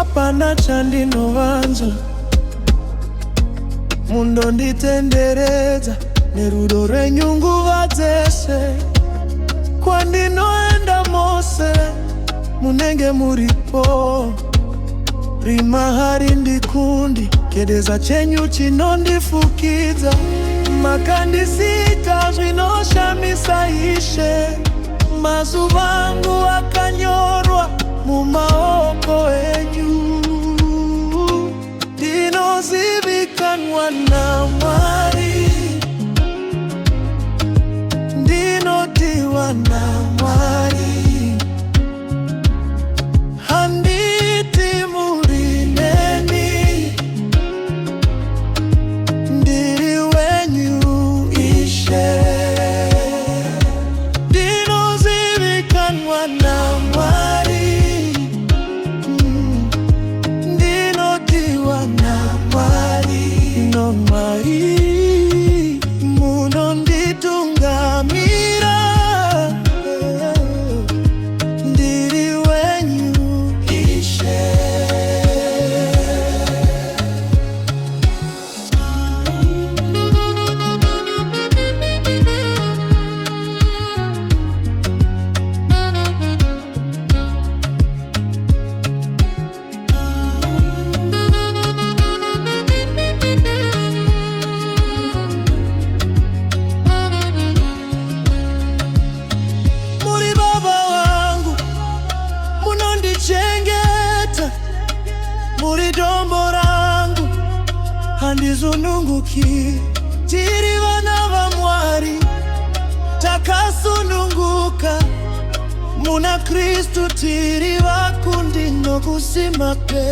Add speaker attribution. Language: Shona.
Speaker 1: apana chandinovanza mundo nditendereza nerudo rwenyunguva dzese kwandinoenda mose munenge muripo rima hari ndikundi kedeza chenyu chinondifukidza makandisika zvinoshamisa Ishe mazuva angu akanyorwa mumaoko enyu ndinozivikanwa naMwari ndinotiwa naMwari handiti muri neni ndiri wenyu Ishe ndinozivikanwa naMwari ndinotiwa naMwari nomai munonditungamira ndiri wenyu Ishe muri dombo rangu handizununguki tiri vana vaMwari takasununguka muna Kristu tiri vakundi nokusima pe